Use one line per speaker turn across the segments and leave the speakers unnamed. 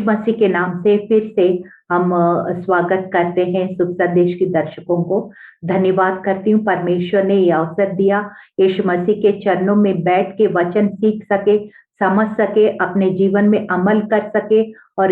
यीशु मसीह के नाम से फिर से हम स्वागत करते हैं शुभ संदेश के दर्शकों को। धन्यवाद करती हूँ, परमेश्वर ने ये अवसर दिया यीशु मसीह के चरणों में बैठ के वचन सीख सके, समझ सके, अपने जीवन में अमल कर सके और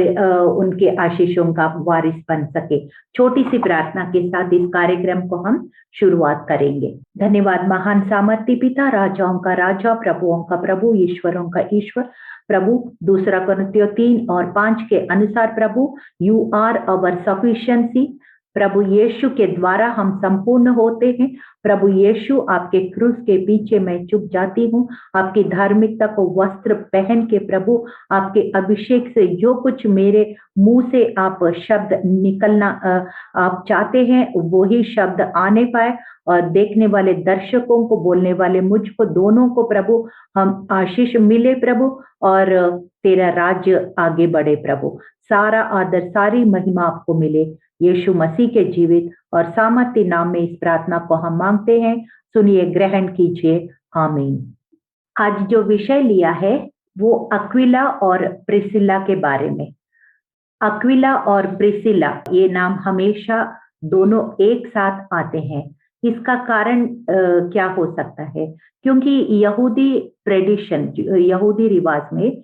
उनके आशीषों का वारिस बन सके। छोटी सी प्रार्थना के साथ इस कार्यक्रम को हम शुरुआत करेंगे। धन्यवाद महान सामर्थ्य पिता, राजाओं का राजा, प्रभुओं का प्रभु, ईश्वरों का ईश्वर प्रभु। 2 कुरिन्थियों 3 और 5 के अनुसार प्रभु, यू आर अवर सफिशिएंसी। प्रभु यीशु के द्वारा हम संपूर्ण होते हैं। प्रभु यीशु, आपके क्रूस के पीछे मैं चुप जाती हूँ। आपकी धार्मिकता को वस्त्र पहन के प्रभु, आपके अभिषेक से जो कुछ मेरे मुंह से आप शब्द निकलना आप चाहते हैं वही शब्द आने पाए, और देखने वाले दर्शकों को, बोलने वाले मुझको, दोनों को प्रभु हम आशीष मिले प्रभु, और तेरा राज्य आगे बढ़े प्रभु। सारा आदर, सारी महिमा आपको मिले यीशु मसीह के जीवित और सामर्थ्य नाम में इस प्रार्थना को हम मांगते हैं। सुनिए, ग्रहण कीजिए, आमीन। आज जो विषय लिया है वो अक्विला और प्रिसिला के बारे में। अक्विला और प्रिसिला ये नाम हमेशा दोनों एक साथ आते हैं। इसका कारण क्या हो सकता है? क्योंकि यहूदी ट्रेडिशन, यहूदी रिवाज में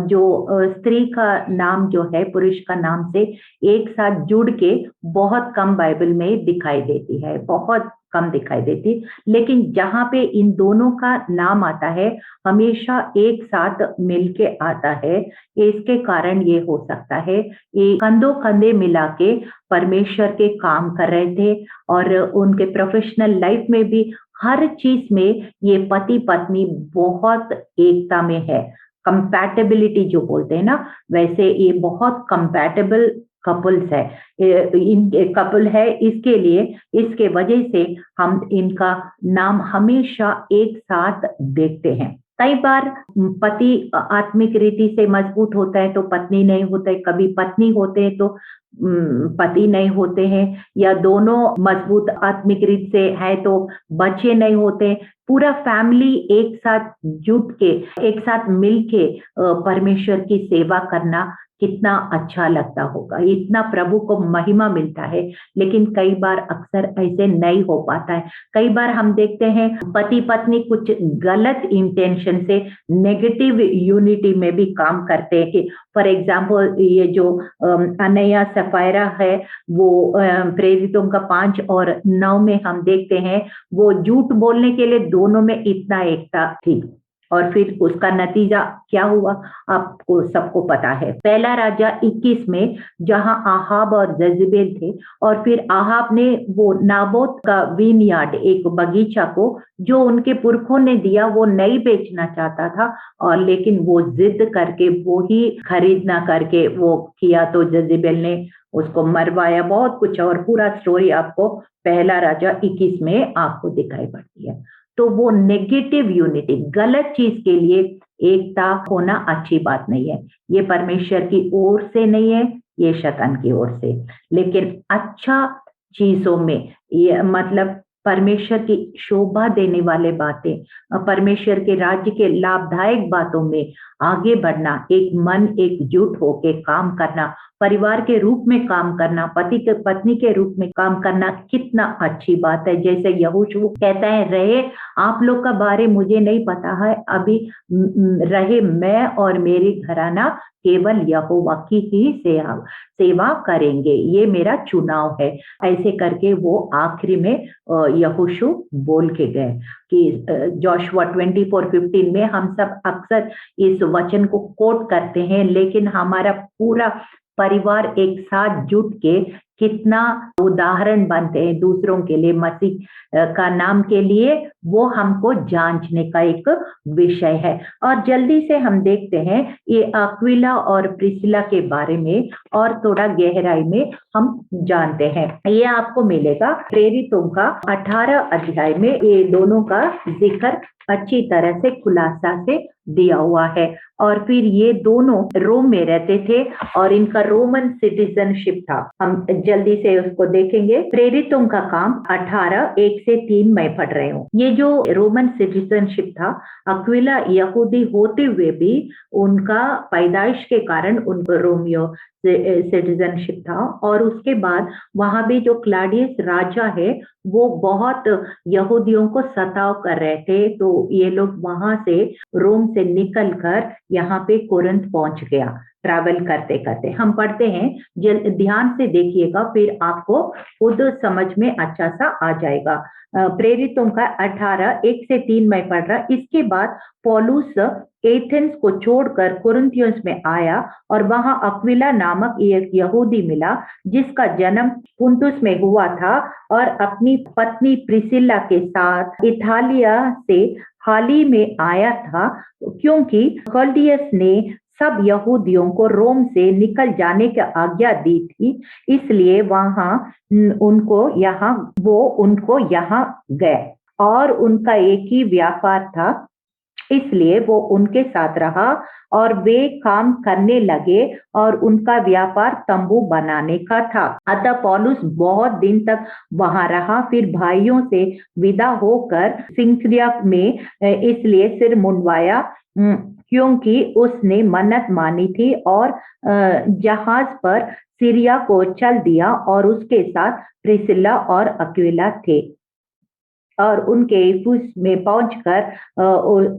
जो स्त्री का नाम जो है पुरुष का नाम से एक साथ जुड़ के बहुत कम बाइबल में दिखाई देती है, बहुत कम दिखाई देती। लेकिन जहाँ पे इन दोनों का नाम आता है हमेशा एक साथ मिलके आता है। इसके कारण ये हो सकता है ये कंधों कंधे मिला के परमेश्वर के काम कर रहे थे, और उनके प्रोफेशनल लाइफ में भी हर चीज में ये पति पत्नी बहुत एकता में है। कंपैटिबिलिटी जो बोलते हैं ना, वैसे ये बहुत कंपैटिबल कपल्स है, इन कपल है। इसके लिए, इसके वजह से हम इनका नाम हमेशा एक साथ देखते हैं। कई बार पति आत्मिक रीति से मजबूत होता है तो पत्नी नहीं होता है, कभी पत्नी होते हैं तो पति नहीं होते हैं, या दोनों मजबूत आत्मिक रीत से है तो बच्चे नहीं होते। पूरा फैमिली एक साथ जुट के, एक साथ मिल के परमेश्वर की सेवा करना कितना अच्छा लगता होगा, इतना प्रभु को महिमा मिलता है। लेकिन कई बार अक्सर ऐसे नहीं हो पाता है। कई बार हम देखते हैं पति पत्नी कुछ गलत इंटेंशन से नेगेटिव यूनिटी में भी काम करते हैं। कि फॉर एग्जाम्पल ये जो अनया सफायरा है, वो प्रेरितों का 5 और 9 में हम देखते हैं वो झूठ बोलने के लिए दोनों में इतना एकता थी, और फिर उसका नतीजा क्या हुआ आपको सबको पता है। पहला राजा 21 में जहां आहाब और जजेबेल थे, और फिर आहाब ने वो नाबोत का विनयार्ड, एक बगीचा को जो उनके पुरखों ने दिया, वो नहीं बेचना चाहता था, और लेकिन वो जिद करके वो ही खरीदना करके वो किया, तो जजेबेल ने उसको मरवाया, बहुत कुछ। और पूरा स्टोरी आपको पहला राजा 21 में आपको दिखाई पड़ती है। तो वो नेगेटिव यूनिटी, गलत चीज के लिए एकता होना अच्छी बात नहीं है। ये परमेश्वर की ओर से नहीं है, ये शैतान की ओर से। लेकिन अच्छा चीजों में, ये मतलब परमेश्वर की शोभा देने वाले बातें, परमेश्वर के राज्य के लाभदायक बातों में आगे बढ़ना, एक मन एकजुट होके काम करना, परिवार के रूप में काम करना, पति के पत्नी के रूप में काम करना कितना अच्छी बात है। जैसे यहोशू कहता है, रहे आप लोग का बारे मुझे नहीं पता है, अभी रहे मैं और मेरी घराना केवल यहोवा की ही सेवा करेंगे, ये मेरा चुनाव है। ऐसे करके वो आखिरी में यहोशू बोल के गए कि जोशुआ 24:15 में हम सब अक्सर इस वचन को कोट करते हैं, लेकिन हमारा पूरा परिवार एक साथ जुट के कितना उदाहरण बनते हैं दूसरों के लिए, मसीह का नाम के लिए, वो हमको जांचने का एक विषय है। और जल्दी से हम देखते हैं ये अक्विला और प्रिसिला के बारे में और थोड़ा गहराई में हम जानते हैं। ये आपको मिलेगा प्रेरितों का 18 अध्याय में, ये दोनों का जिक्र अच्छी तरह से खुलासा से दिया हुआ है। और फिर ये दोनों रोम में रहते थे और इनका रोमन सिटीजनशिप था। हम जल्दी से उसको देखेंगे। प्रेरितों का काम 18:1 से 3 मैं पढ़ रही हूँ। ये जो रोमन सिटीजनशिप था, अक्विला यहूदी होते हुए भी उनका पैदाइश के कारण उनको रोमियो सिटीजनशिप था। और उसके बाद वहां भी जो क्लाडियस राजा है वो बहुत यहूदियों को सताव कर रहे थे, तो ये लोग वहां से रोम से निकलकर यहाँ पे कोरिन्थ पहुंच गया ट्रैवल करते करते। हम पढ़ते हैं, ध्यान से देखिएगा, फिर आपको खुद समझ में अच्छा सा आ जाएगा। प्रेरितों का 18:1 से 3 में पढ़ रहा। इसके बाद पौलुस एथेंस को छोड़कर कुरिन्थियों में आया और वहां अक्विला नामक एक यहूदी मिला जिसका जन्म पुंतुस में हुआ था और अपनी पत्नी प्रिसिल्ला के साथ इतालिया से हाल ही में आया था, क्योंकि क्लौदियस ने सब यहूदियों को रोम से निकल जाने की आज्ञा दी थी, इसलिए वो उनको यहाँ गए और उनका एक ही व्यापार था, इसलिए वो उनके साथ रहा और वे काम करने लगे और उनका व्यापार तंबू बनाने का था। अतः पौलुस बहुत दिन तक वहां रहा, फिर भाइयों से विदा होकर सिंक्रिया में इसलिए सिर मुंडवाया क्योंकि उसने मन्नत मानी थी, और जहाज पर सीरिया को चल दिया और उसके साथ प्रिसिल्ला और अक्विला थे और उनके इफुस में पहुंचकर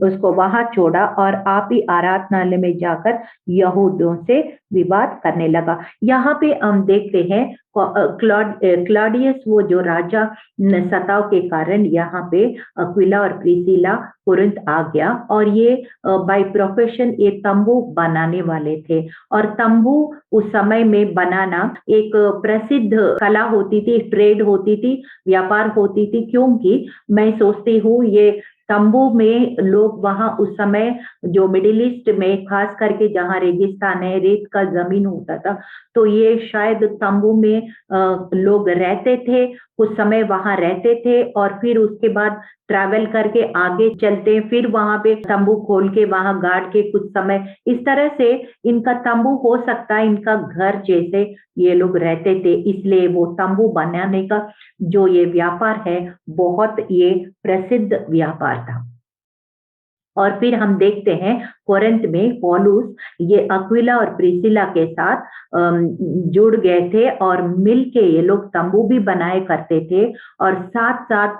उसको वहां छोड़ा और आप ही आराधनालय में जाकर यहूदियों से विवाद करने लगा। यहाँ पे हम देखते हैं क्लॉडियस वो जो राजा सताव के कारण यहाँ पे अक्विला और प्रिसिला कुरिन्थ आ गया, और ये बाय प्रोफेशन ये तंबू बनाने वाले थे। और तंबू उस समय में बनाना एक प्रसिद्ध कला होती थी, ट्रेड होती थी, व्यापार होती थी, क्योंकि मैं सोचती हूँ ये तंबू में लोग वहां उस समय जो मिडिल ईस्ट में खास करके जहाँ रेगिस्तान है, रेत का जमीन होता था, तो ये शायद तंबू में लोग रहते थे, कुछ समय वहां रहते थे और फिर उसके बाद ट्रैवल करके आगे चलते, फिर वहां पे तंबू खोल के वहां गाड़ के कुछ समय, इस तरह से इनका तंबू हो सकता है इनका घर जैसे ये लोग रहते थे, इसलिए वो तंबू बनाने का जो ये व्यापार है बहुत ये प्रसिद्ध व्यापार था। और फिर हम देखते हैं कोरिन्थ में पौलुस ये अक्विला और प्रिसिला के साथ जुड़ गए थे और मिलके ये लोग तंबू भी बनाए करते थे और साथ साथ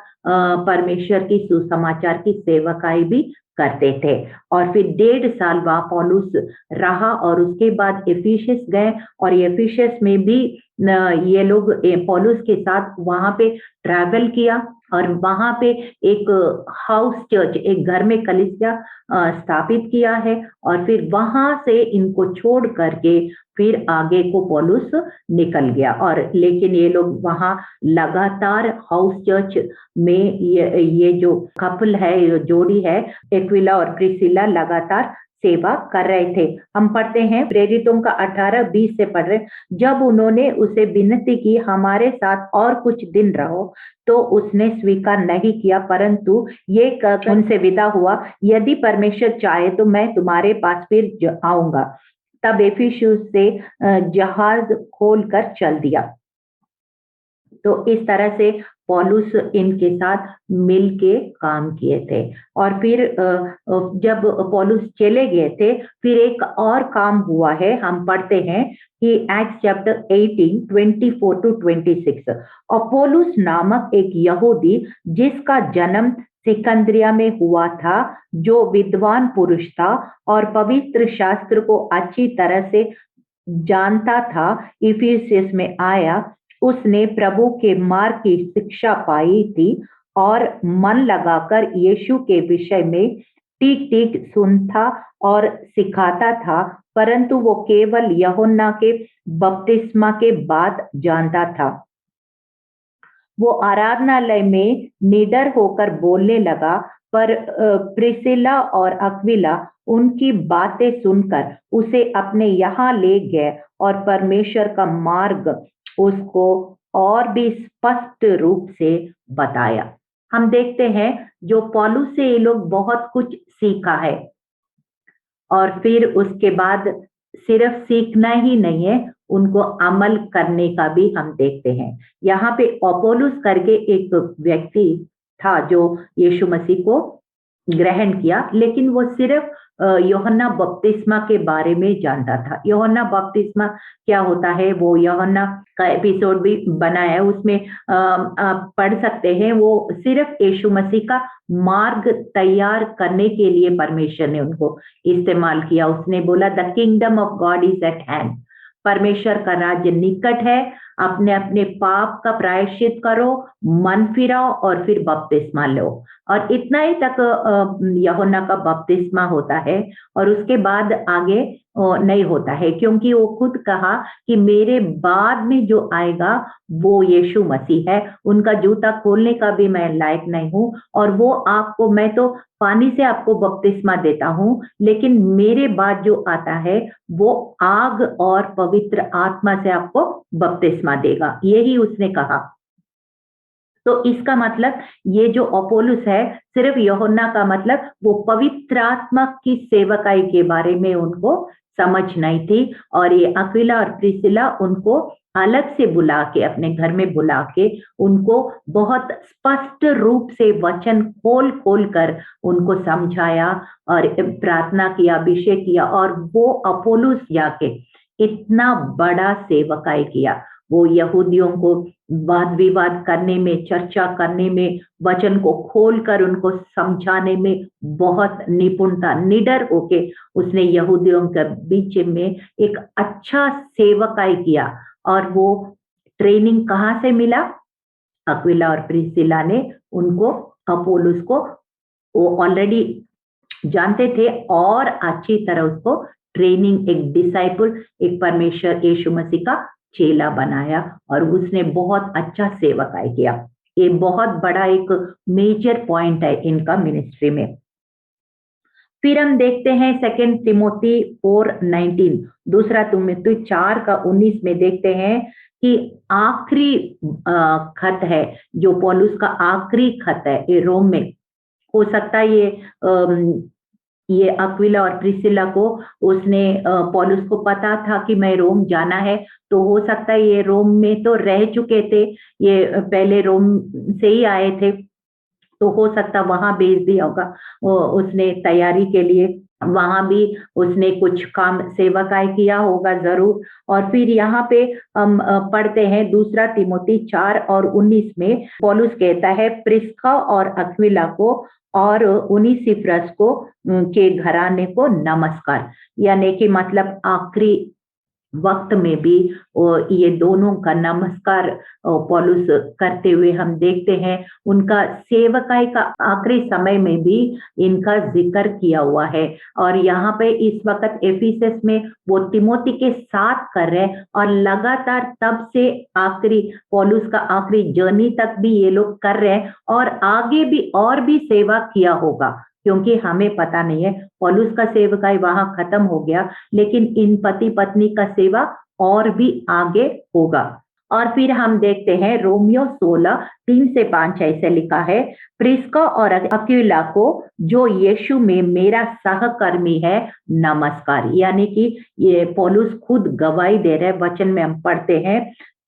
परमेश्वर की सुसमाचार की सेवकाई भी करते थे। और फिर 1.5 साल वहां पौलुस रहा और उसके बाद एफिसस गए, और एफिसस में भी ये लोग पौलुस के साथ वहां पे ट्रैवल किया और वहां पे एक हाउस चर्च, एक घर में कलीसिया स्थापित किया है, और फिर वहां से इनको छोड़ करके फिर आगे को पौलुस निकल गया। और लेकिन ये लोग वहां लगातार हाउस चर्च में ये जो कपल है, ये जोड़ी है, एक्विला और प्रिसिला लगातार सेवा कर रहे थे। हम पढ़ते हैं प्रेरितों का 18:20 से पढ़ रहे। जब उन्होंने उसे विनती की हमारे साथ और कुछ दिन रहो, तो उसने स्वीकार नहीं किया, परंतु ये कहकर उनसे विदा हुआ, यदि परमेश्वर चाहे तो मैं तुम्हारे पास फिर आऊंगा। तब एफिसुस से जहाज खोलकर चल दिया। तो इस तरह से पौलुस इनके साथ मिलके काम किए थे। और फिर जब पौलुस चले गए थे, फिर एक और काम हुआ है। हम पढ़ते हैं कि एक्ट्स चैप्टर 18:24-26, और पौलुस नामक एक यहूदी जिसका जन्म सिकंदरिया में हुआ था, जो विद्वान पुरुष था और पवित्र शास्त्र को अच्छी तरह से जानता था, इफिसस में आया। उसने प्रभु के मार्ग की शिक्षा पाई थी और मन लगाकर यीशु के विषय में ठीक ठीक सुनता और सिखाता था, परंतु वो केवल यूहन्ना के बपतिस्मा के बाद जानता था। वो आराधनालय में निडर होकर बोलने लगा, पर प्रिसिला और अक्विला उनकी बातें सुनकर उसे अपने यहाँ ले गए और परमेश्वर का मार्ग उसको और भी स्पष्ट रूप से बताया। हम देखते हैं जो पौलुस से ये लोग बहुत कुछ सीखा है, और फिर उसके बाद सिर्फ सीखना ही नहीं है, उनको अमल करने का भी हम देखते हैं। यहाँ पे अपोलुस करके एक व्यक्ति था जो यीशु मसीह को ग्रहण किया, लेकिन वो सिर्फ यूहन्ना बपतिस्मा के बारे में जानता था। यूहन्ना बपतिस्मा क्या होता है, वो यूहन्ना का एपिसोड भी बनाया है, उसमें आप पढ़ सकते हैं। वो सिर्फ यीशु मसीह का मार्ग तैयार करने के लिए परमेश्वर ने उनको इस्तेमाल किया। उसने बोला the kingdom of God is eight hand, परमेश्वर का राज्य निकट है, अपने अपने पाप का प्रायश्चित करो, मन फिराओ और फिर बपतिस्मा लो। और इतना ही तक यूहन्ना का बपतिस्मा होता है और उसके बाद आगे नहीं होता है, क्योंकि वो खुद कहा कि मेरे बाद में जो आएगा वो यीशु मसीह है, उनका जूता खोलने का भी मैं लायक नहीं हूं, और वो आपको, मैं तो पानी से आपको बपतिस्मा देता हूं, लेकिन मेरे बाद जो आता है वो आग और पवित्र आत्मा से आपको बपतिस्मा देगा, यही उसने कहा। तो इसका मतलब ये जो अपोलुस है, सिर्फ यूहन्ना का मतलब वो पवित्र आत्मा की सेवकाई के बारे में उनको समझ नहीं थी, और ये अक्विला और प्रिसिला उनको अलग से बुला के, अपने घर में बुला के उनको बहुत स्पष्ट रूप से वचन खोल खोल कर उनको समझाया और प्रार्थना किया, अभिषेक किया, और वो अपोलुस जाके इतना बड़ा सेवकाई किया। वो यहूदियों को वाद विवाद करने में, चर्चा करने में, वचन को खोलकर उनको समझाने में बहुत निपुणता, निडर होके उसने यहूदियों के बीच में एक अच्छा सेवकाई किया। और वो ट्रेनिंग कहाँ से मिला? अक्विला और प्रिसिला ने उनको, अपोलोस को, वो ऑलरेडी जानते थे और अच्छी तरह उसको ट्रेनिंग, एक डिसाइपल, एक परमेश्वर यीशु मसीह का चेला बनाया, और उसने बहुत अच्छा सेवकाई किया। ये बहुत बड़ा एक मेजर पॉइंट है इनका मिनिस्ट्री में। फिर हम देखते हैं 2 तिमोथी 4:19, दूसरा तिमोथी 4:19 में देखते हैं कि आखिरी खत है, जो पौलुस का आखिरी खत है ये रोम में। हो सकता है ये अक्विला और प्रिसिला को, उसने पौलुस को पता था कि मैं रोम जाना है, तो हो सकता है ये रोम में तो रह चुके थे, ये पहले रोम से ही आए थे, तो हो सकता वहां भेज दिया होगा उसने तैयारी के लिए, वहां भी उसने कुछ काम सेवकाई किया होगा जरूर। और फिर यहाँ पे हम पढ़ते हैं 2 तिमोथी 4:19 में पौलुस कहता है, प्रिस्का और अक्विला को और उनेसिफरस को के घराने को नमस्कार। यानी कि मतलब आखिरी वक्त में भी ये दोनों का नमस्कार पौलुस करते हुए हम देखते हैं। उनका सेवकाई का आखिरी समय में भी इनका जिक्र किया हुआ है। और यहाँ पे इस वक्त एफिसस में वो तिमोथी के साथ कर रहे हैं, और लगातार तब से आखिरी पौलुस का आखिरी जर्नी तक भी ये लोग कर रहे हैं, और आगे भी और भी सेवा किया होगा, क्योंकि हमें पता नहीं है, पौलुस का सेवकाई वहां खत्म हो गया, लेकिन इन पति पत्नी का सेवा और भी आगे होगा। और फिर हम देखते हैं रोमियो 16:3-5 ऐसे लिखा है, प्रिस्का और अक्विला को जो यीशु में मेरा सहकर्मी है नमस्कार। यानी कि ये पौलुस खुद गवाही दे रहे, वचन में हम पढ़ते हैं,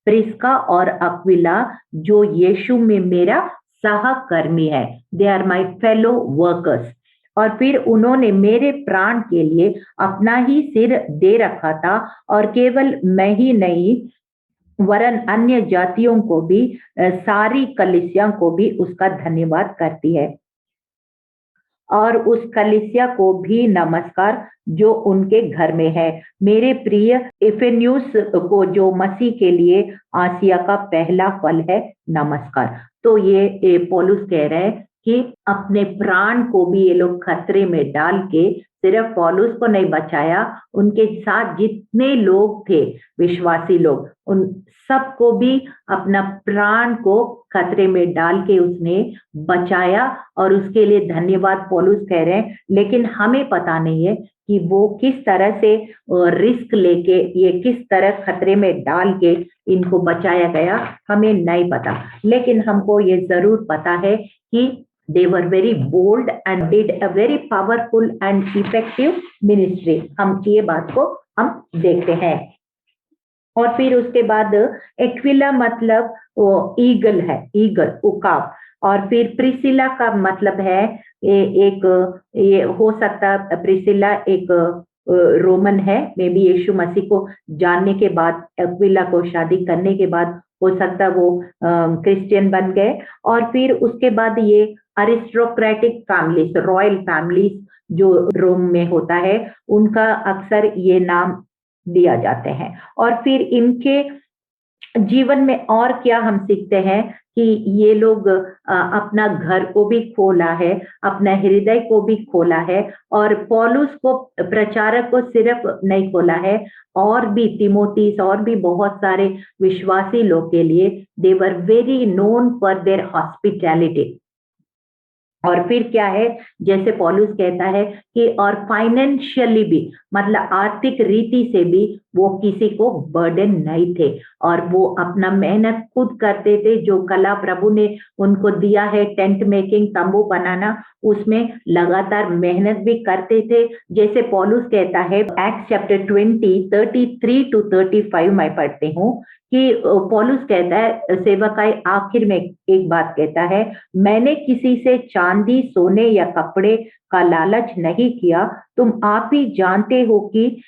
प्रिस्का और अक्विला जो यीशु में मेरा सहकर्मी है, they are my fellow workers. और फिर उन्होंने मेरे प्राण के लिए अपना ही सिर दे रखा था, और केवल मैं ही नहीं वरन अन्य जातियों को भी, सारी कलीसिया को भी उसका धन्यवाद करती है, और उस कलीसिया को भी नमस्कार जो उनके घर में है। मेरे प्रिय इफेन्यूस को जो मसीह के लिए आसिया का पहला फल है नमस्कार। तो ये पौलुस कह रहे हैं कि अपने प्राण को भी ये लोग खतरे में डाल के, सिर्फ पौलुस को नहीं बचाया, उनके साथ जितने लोग थे विश्वासी लोग, उन सबको भी अपना प्राण को खतरे में डाल के उसने बचाया, और उसके लिए धन्यवाद पौलुस कह रहे हैं। लेकिन हमें पता नहीं है कि वो किस तरह से रिस्क लेके, ये किस तरह खतरे में डाल के इनको बचाया गया, हमें नहीं पता। लेकिन हमको ये जरूर पता है कि they were very bold and did a very powerful and effective ministry। हम ये बात को हम देखते हैं। और फिर उसके बाद एक्विला मतलब वो ईगल है, ईगल उकाब। और फिर प्रिसिला का मतलब है एक, ये हो सकता प्रिसिला एक रोमन है, मे बी यीशु मसीह को जानने के बाद, एक्विला को शादी करने के बाद हो सकता वो क्रिश्चियन बन गए। और फिर उसके बाद ये अरिस्टोक्रेटिक फैमिलीज, रॉयल फैमिलीज जो रोम में होता है, उनका अक्सर ये नाम दिया जाते हैं। और फिर इनके जीवन में और क्या हम सीखते हैं कि ये लोग अपना घर को भी खोला है, अपना हृदय को भी खोला है, और पौलुस को, प्रचारक को सिर्फ नहीं खोला है, और भी तिमोथीस और भी बहुत सारे विश्वासी लोग के लिए they were very known for their hospitality. और फिर क्या है, जैसे पौलुस कहता है कि और फाइनेंशियली भी, मतलब आर्थिक रीति से भी वो किसी को बर्डन नहीं थे, और वो अपना मेहनत खुद करते थे। जो कला प्रभु ने उनको दिया है, टेंट मेकिंग, तंबू बनाना, उसमें लगातार मेहनत भी करते थे। जैसे पौलुस कहता है, एक्ट चैप्टर 20:33-35 मैं पढ़ती हूँ कि पौलुस कहता है, सेवकाई आखिर में एक बात कहता है, मैंने किसी से चांदी, सोने या कपड़े का लालच नहीं किया। तुम आप ही जानते हो कि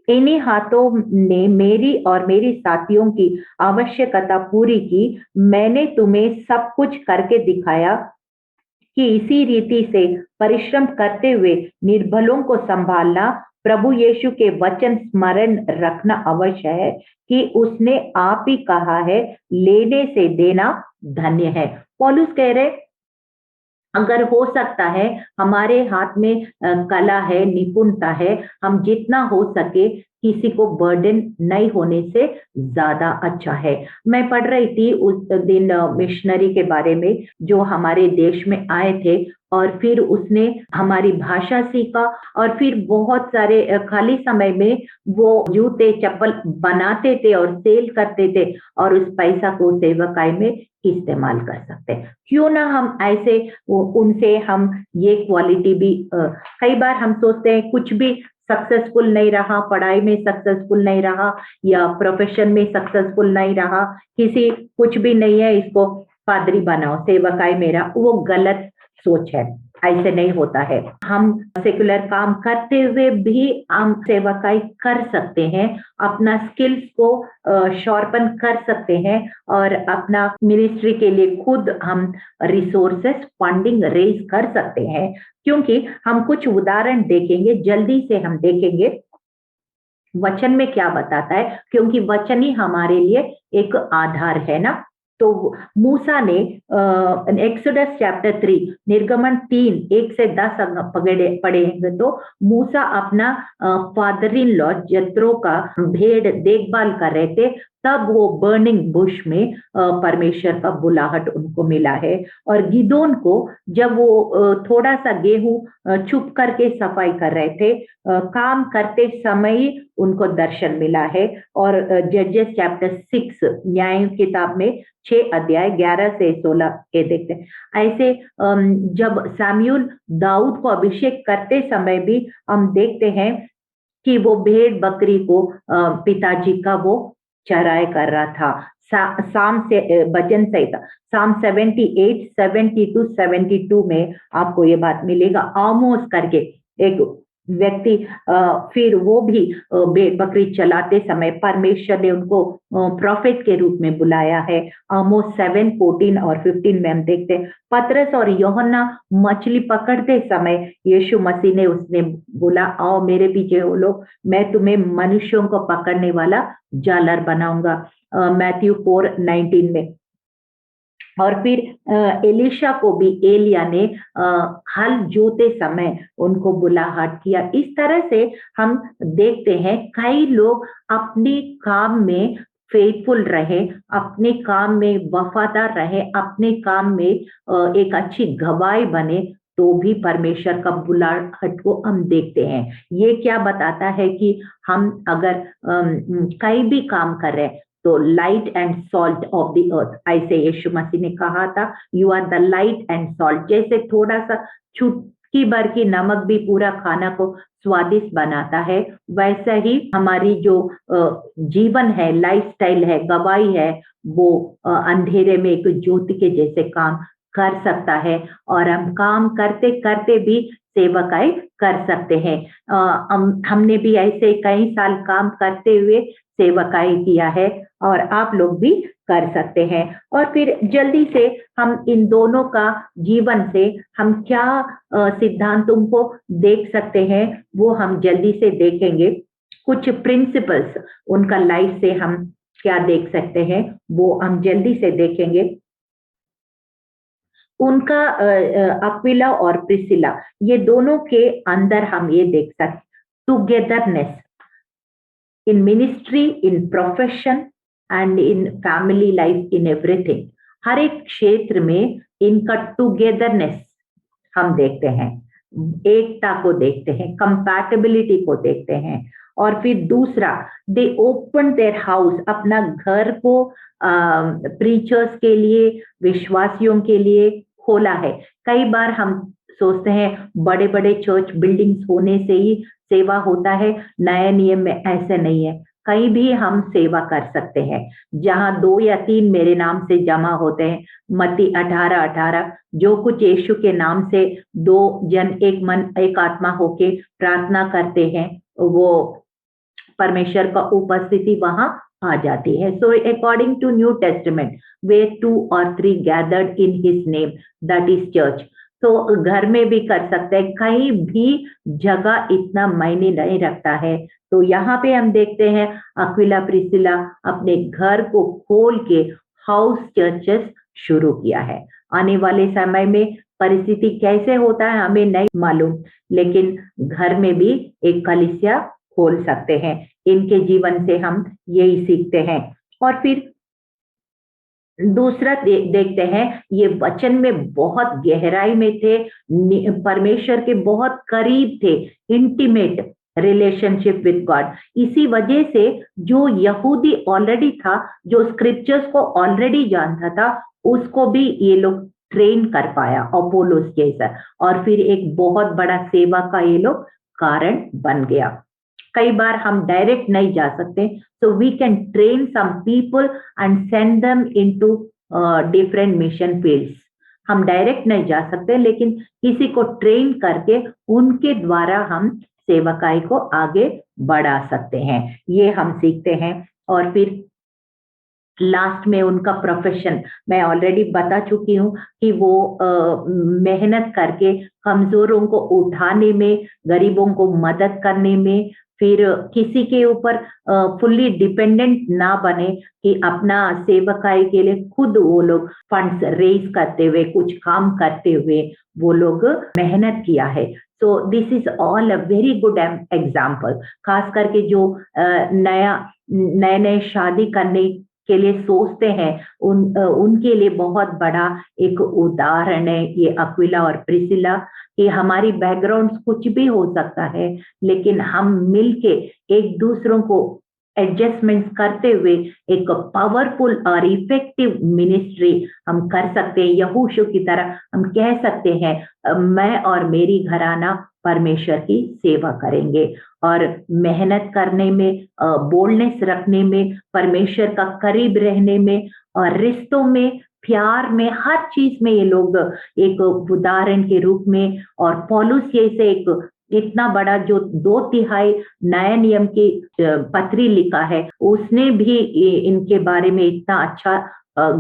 इन्हीं हाथों ने मेरी और मेरी साथियों की आवश्यकता पूरी की। मैंने तुम्हें सब कुछ करके दिखाया कि इसी रीति से परिश्रम करते हुए निर्बलों को संभालना। प्रभु यीशु के वचन स्मरण रखना अवश्य है कि उसने आप ही कहा है, लेने से देना धन्य है। पौलुस कह रहे, अगर हो सकता है हमारे हाथ में कला है, निपुणता है, हम जितना हो सके किसी को बर्डन नहीं होने से ज्यादा अच्छा है। मैं पढ़ रही थी उस दिन मिशनरी के बारे में जो हमारे देश में आए थे, और फिर उसने हमारी भाषा सीखा, और फिर बहुत सारे खाली समय में वो जूते चप्पल बनाते थे और सेल करते थे, और उस पैसा को सेवकाई में इस्तेमाल कर सकते हैं। क्यों ना हम ऐसे उनसे हम ये क्वालिटी भी, कई बार हम सोचते हैं कुछ भी सक्सेसफुल नहीं रहा, पढ़ाई में सक्सेसफुल नहीं रहा, या प्रोफेशन में सक्सेसफुल नहीं रहा, किसी कुछ भी नहीं है, इसको पादरी बनाओ, सेवकाई मेरा, वो गलत सोच है। ऐसे नहीं होता है। हम सेकुलर काम करते हुए भी हम सेवकाई कर सकते हैं, अपना स्किल्स को शॉर्पन कर सकते हैं, और अपना मिनिस्ट्री के लिए खुद हम रिसोर्सेस, फंडिंग रेज कर सकते हैं। क्योंकि हम कुछ उदाहरण देखेंगे, जल्दी से हम देखेंगे वचन में क्या बताता है, क्योंकि वचन ही हमारे लिए एक आधार है ना। तो मूसा ने एक्सोडस चैप्टर 3, निर्गमन 3:1-10 पढ़ेंगे तो मूसा अपना फादर इन लॉ जत्रो का भेड़ देखभाल कर रहे थे, तब वो बर्निंग बुश में परमेश्वर का बुलाहट उनको मिला है। और गिदोन को जब वो थोड़ा सा गेहूं छुप करके सफाई कर रहे थे, काम करते समय ही उनको दर्शन मिला है। और जजेस चैप्टर 6, न्याय किताब में 6 अध्याय 11 से 16 के देखते हैं। ऐसे जब साम्यूल दाऊद को अभिषेक करते समय भी हम देखते हैं कि वो भेड़ बकरी को पिताजी का वो चराई कर रहा था। साम से भजन सहित साम 78, 70-72 में आपको ये बात मिलेगा। आमोस करके एक व्यक्ति, फिर वो भी भेड़ बकरी चलाते समय परमेश्वर ने उनको प्रॉफिट के रूप में बुलाया है। आमोस 7:14 और 15 में हम देखते हैं पतरस और यूहन्ना मछली पकड़ते समय यीशु मसीह ने उसने बोला, आओ मेरे पीछे हो लोग, मैं तुम्हें मनुष्यों को पकड़ने वाला जालर बनाऊंगा, मैथ्यू 4:19 में। और फिर एलिशा को भी एलिया ने हल जोते समय उनको बुलाहट किया। इस तरह से हम देखते हैं कई लोग अपने काम में फेथफुल रहे, अपने काम में वफादार रहे, अपने काम में एक अच्छी गवाही बने, तो भी परमेश्वर का बुलाहट को हम देखते हैं। ये क्या बताता है कि हम अगर कहीं भी काम कर रहे हैं तो light and salt of the earth, ऐसे यीशु मसीह ने कहा था, you are the light and salt. जैसे थोड़ा सा छूट चुटकी भर की नमक भी पूरा खाना को स्वादिष्ट बनाता है। वैसा ही हमारी जो जीवन है, लाइफस्टाइल है, गवाही है, वो अंधेरे में एक ज्योति के जैसे काम कर सकता है और हम काम करते करते भी सेवकाई कर सकते हैं। हमने भी ऐसे कई साल काम करते हुए सेवकाई किया है और आप लोग भी कर सकते हैं। और फिर जल्दी से हम इन दोनों का जीवन से हम क्या सिद्धांतों को देख सकते हैं, वो हम जल्दी से देखेंगे। कुछ प्रिंसिपल्स उनका लाइफ से हम क्या देख सकते हैं, वो हम जल्दी से देखेंगे। उनका अक्विला और प्रिसिला, ये दोनों के अंदर हम ये देख सकते togetherness in ministry, in profession and in family life, in everything. हर एक क्षेत्र में इनका टुगेदरनेस हम देखते हैं, एकता को देखते हैं, कंपैटिबिलिटी को देखते हैं। और फिर दूसरा, दे ओपन देयर हाउस, अपना घर को प्रीचर्स के लिए, विश्वासियों के लिए खोला है। कई बार हम सोचते हैं बड़े बड़े चर्च बिल्डिंग्स होने से ही सेवा होता है, नए नियम में ऐसे नहीं है। कहीं भी हम सेवा कर सकते हैं, जहां 2 या 3 मेरे नाम से जमा होते हैं। मत्ती 18:18, जो कुछ यीशु के नाम से 2 जन एक मन एक आत्मा होके प्रार्थना करते हैं, वो परमेश्वर का उपस्थिति वहां आ जाती है। So according to New Testament, where 2 और 3 gathered in his name, that is church. तो घर में भी कर सकते हैं, कहीं भी जगह इतना मायने नहीं रखता है। तो यहाँ पे हम देखते हैं अक्विला प्रिसिला अपने घर को खोल के हाउस चर्चेस शुरू किया है। आने वाले समय में परिस्थिति कैसे होता है हमें नहीं मालूम, लेकिन घर में भी एक कलीसिया खोल सकते हैं। इनके जीवन से हम यही सीखते हैं। और फिर दूसरा देखते हैं, ये वचन में बहुत गहराई में थे, परमेश्वर के बहुत करीब थे, इंटीमेट रिलेशनशिप विद गॉड। इसी वजह से जो यहूदी ऑलरेडी था, जो स्क्रिप्चर्स को ऑलरेडी जानता था, उसको भी ये लोग ट्रेन कर पाया अपोलोस जैसा, और फिर एक बहुत बड़ा सेवा का ये लोग कारण बन गया। कई बार हम डायरेक्ट नहीं जा सकते, so we can train some people and send them into different mission fields। हम डायरेक्ट नहीं जा सकते, लेकिन किसी को ट्रेन करके उनके द्वारा हम सेवकाई को आगे बढ़ा सकते हैं, ये हम सीखते हैं। और फिर लास्ट में उनका प्रोफेशन मैं ऑलरेडी बता चुकी हूँ कि वो मेहनत करके कमजोरों को उठाने में, गरीबों को मदद करने में, फिर किसी के ऊपर फुल्ली डिपेंडेंट ना बने कि अपना सेवकाई के लिए खुद वो लोग फंड्स रेज करते हुए, कुछ काम करते हुए वो लोग मेहनत किया है। So this is all a very good example. खास करके जो नए नए शादी करने के लिए सोचते हैं, उनके लिए बहुत बड़ा एक उदाहरण है ये अक्विला और प्रिसिला, कि हमारी बैकग्राउंड्स कुछ भी हो सकता है, लेकिन हम मिलके एक दूसरों को एडजस्टमेंट करते हुए एक पावरफुल और इफेक्टिव मिनिस्ट्री हम कर सकते हैं। यहोशू की तरह हम कह सकते हैं, मैं और मेरी घराना परमेश्वर की सेवा करेंगे। और मेहनत करने में, बोल्डनेस रखने में, परमेश्वर का करीब रहने में, और रिश्तों में, प्यार में, हर चीज में ये लोग एक उदाहरण के रूप में। और पौलुस जैसे एक इतना बड़ा जो 2/3 नए नियम की पत्री लिखा है, उसने भी इनके बारे में इतना अच्छा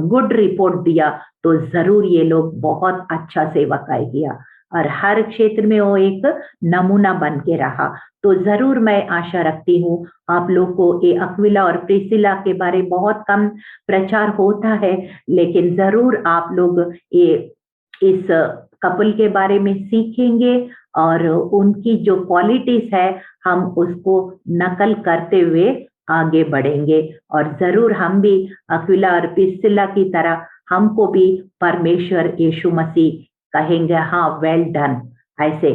गुड रिपोर्ट दिया, तो जरूर ये लोग बहुत अच्छा सेवकाई किया और हर क्षेत्र में वो एक नमूना बन के रहा। तो जरूर मैं आशा रखती हूँ आप लोग को ये अक्विला और प्रिसिला के बारे में बहुत कम प्रचार होता है, लेकिन जरूर आप लोग ये इस कपल के बारे में सीखेंगे और उनकी जो क्वालिटीज है हम उसको नकल करते हुए आगे बढ़ेंगे। और जरूर हम भी अक्विला और प्रिसिला की तरह हमको भी परमेश्वर यीशु मसीह कहेंगे, हाँ वेल डन, ऐसे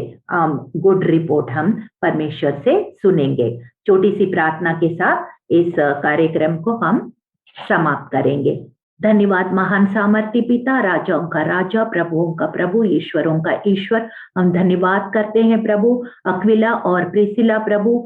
गुड रिपोर्ट हम परमेश्वर से सुनेंगे। छोटी सी प्रार्थना के साथ इस कार्यक्रम को हम समाप्त करेंगे। धन्यवाद महान सामर्थ्य पिता, राजाओं का राजा, प्रभुओं का प्रभु, ईश्वरों का ईश्वर। हम धन्यवाद करते हैं प्रभु अक्विला और प्रिसिला प्रभु,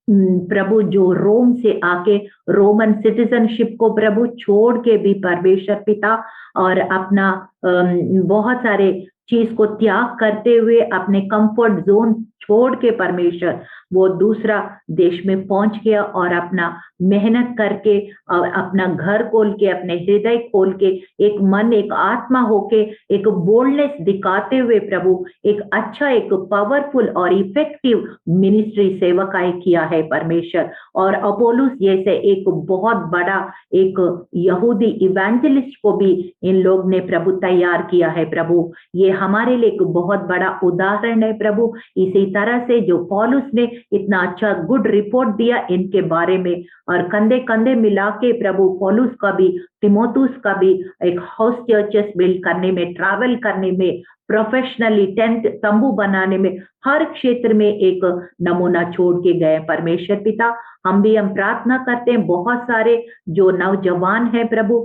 प्रभु जो रोम से आके रोमन सिटीजनशिप को प्रभु छोड़ के भी परमेश्वर पिता और अपना बहुत सारे चीज को त्याग करते हुए अपने कंफर्ट जोन छोड़ के परमेश्वर वो दूसरा देश में पहुंच गया और अपना मेहनत करके और अपना घर खोल के, अपने हृदय खोल के, एक मन एक आत्मा होके एक बोल्डनेस दिखाते हुए प्रभु एक अच्छा, एक पावरफुल और इफेक्टिव मिनिस्ट्री सेवकाई किया है परमेश्वर। और अपोलोस जैसे एक बहुत बड़ा एक यहूदी इवेंजलिस्ट को भी इन लोग ने प्रभु तैयार किया है प्रभु। ये हमारे लिए एक बहुत बड़ा उदाहरण है प्रभु। इसी तरह से जो पौलुस ने इतना अच्छा गुड रिपोर्ट दिया इनके बारे में, और कंधे कंधे मिला के प्रभु पौलुस का भी, तिमोथुस का भी एक हाउस चर्चेस बिल्ड करने में, ट्रैवल करने में, प्रोफेशनली टेंट तंबू बनाने में, हर क्षेत्र में एक नमूना छोड़ के गए परमेश्वर पिता। हम प्रार्थना करते हैं बहुत सारे जो नौजवान हैं प्रभु,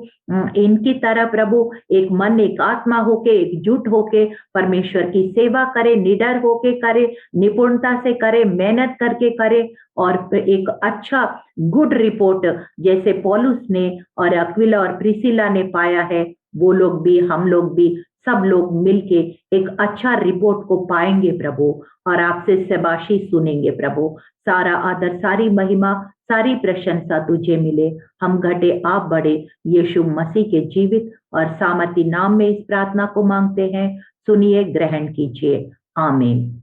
इनकी तरह प्रभु एक मन एक आत्मा होके एकजुट होके परमेश्वर की सेवा करे, निडर होके करे, निपुणता से करे, मेहनत करके करे और एक अच्छा गुड रिपोर्ट जैसे पौलुस ने और अक्विला और प्रिसिला ने पाया है, वो लोग भी, हम लोग भी, सब लोग मिलके एक अच्छा रिपोर्ट को पाएंगे प्रभु और आपसे शाबाशी सुनेंगे प्रभु। सारा आदर, सारी महिमा, सारी प्रशंसा तुझे मिले। हम घटे आप बड़े, यीशु मसीह के जीवित और सामर्थी नाम में इस प्रार्थना को मांगते हैं। सुनिए, ग्रहण कीजिए। आमीन।